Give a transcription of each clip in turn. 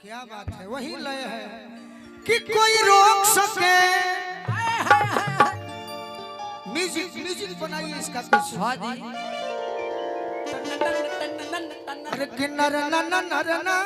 क्या बात है, वही लय है कि कोई रोक सके। म्यूजिक म्यूजिक बनाइए इसका कुछ। हाँ जी। अरे किन्नर ना ना ना ना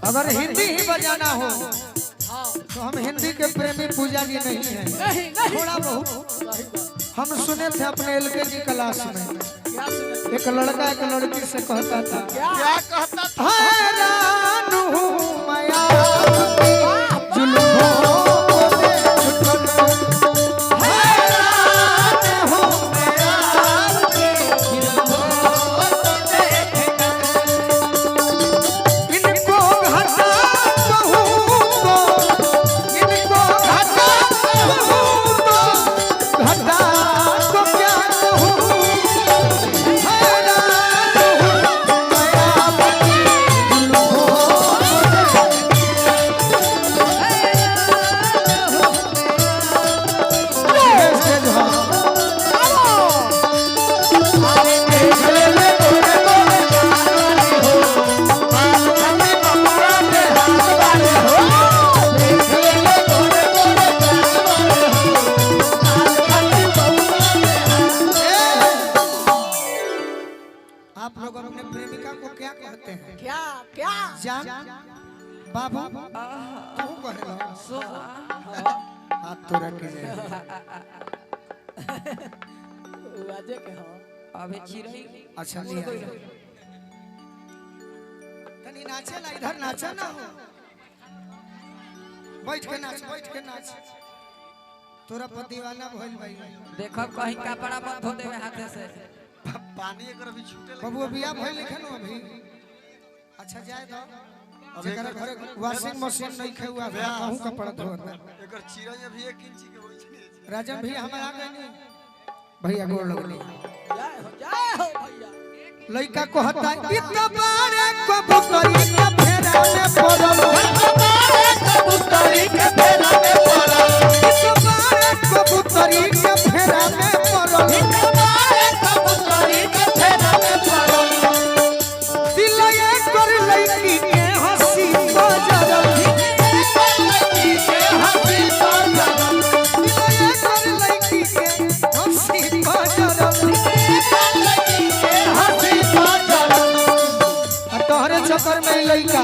अगर हिंदी ही बजाना हो तो हम हिंदी के प्रेमी पूजा जी नहीं है। थोड़ा बहुत हम सुने थे अपने एलकेजी क्लास में, एक लड़का एक लड़की से कहता था, क्या कहता था? हैरान हूँ मैं जुल्फों को देखकर, हैरान हूँ मैं जुल्फों को देखकर, इनको घटा कहूँ तो, इनको घटा कहूँ तो, घटा तो क्या कहूँ, हैरान हूँ मैं आपकी जुल्फों को आप लोग अपने प्रेमिका को क्या कहते हैं? क्या क्या जान बाबू तू कहलो हाथ तो रख ले। वाजे के हो अबे चिरई। अच्छा लिया तनी नाचे ला, इधर नाचा ना हो, बैठ के नाच, बैठ के नाच, तोरा पर दीवाना भइल भाई। देखो कहीं कपड़ा मत धो देवे हाथे से। पानी एक अभी छूटे लगे। बबुआ बिया भइल लिखन अभी। अच्छा जाए दो, जेकरा घरे वॉशिंग मशीन नहीं खे हुआ है कहूं कपड़ा धोता। एकर चिरई अभी 1 इंच के होई छै। राजन भैया हमारा आ गए नहीं भैया गोड़ लगले। जय हो भैया। लइका कहता इतबारे कबूतरी के फेरा में पड़ल, कबूतरी के फेरा में पड़ल, इतबारे कबूतरी के फेरा में पड़ल, कबूतरी के फेरा में पड़ल, दिल ये कर लइकी के हंसी बजरल, लड़की के हंसी बजरल, दिल ये कर लइकी के हंसी बजरल, लड़की के हंसी बजरल। तोहरे चक्कर में लइका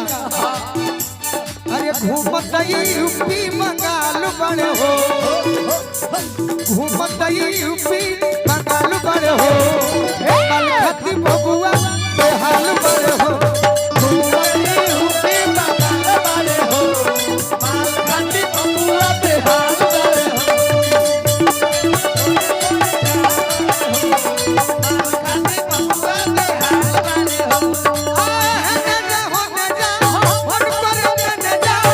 अरे घूमत यूपी बंगाल बड़े हो, घूमत यूपी बंगाल बड़े हो, कलकत्ती बबुआ बेहाल बड़े हो, घूमत यूपी बंगाल बड़े हो, कलकत्ती बबुआ बेहाल बड़े हो, कलकत्ती बबुआ बेहाल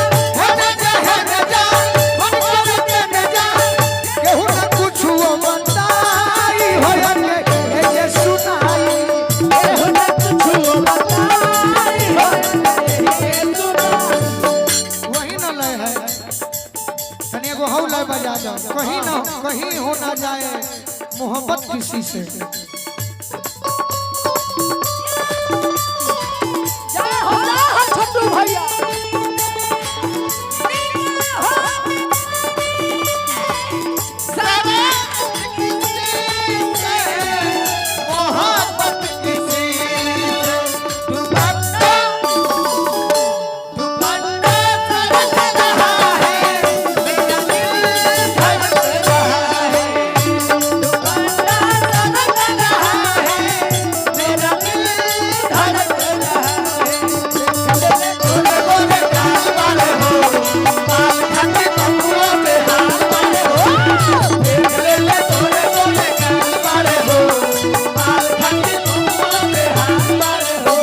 बड़े हो। केहू न कुछ कहीं हो ना जाए मोहब्बत किसी से। जय हो छोटू भैया। मोहब्बत किसी से दुपट्टा दुपट्टा सरक रहा है, मेरा दिल धड़क रहा है। दुपट्टा सरक रहा है, मेरा दिल धड़क रहा है। गोरे गोरे गाल वाले हो, बाल खट्टे बबुओं के हाल वाले हो। देख ले गोरे गोरे गाल वाले हो, बाल खट्टे बबुओं के हाल वाले हो।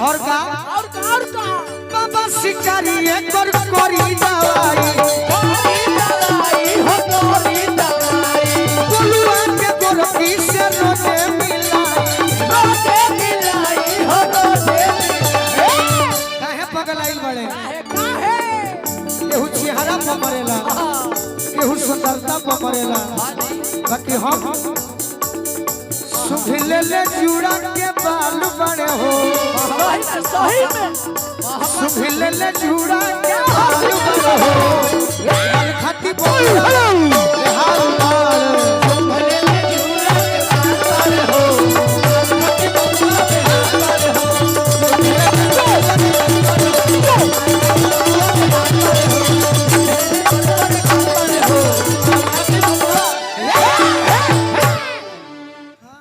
और का और का बाबा शिकारी कर करी दवाई तोरी दवाई हो तोरी दवाई, बोलुआ के गोरखी से रोजे मिलाई। रोजे मिलाई हो रोजे मिलाई। काहे पगलाइल बड़े काहे केहू चेहरा पर मरेला केहू सुंदरता पर मरेला बाकी हम सुभिले ले जुड़ा के बाल बड़े हो सही में सुभिले ले जुड़ा के बाल बड़े हो लाल खाती बोल हाल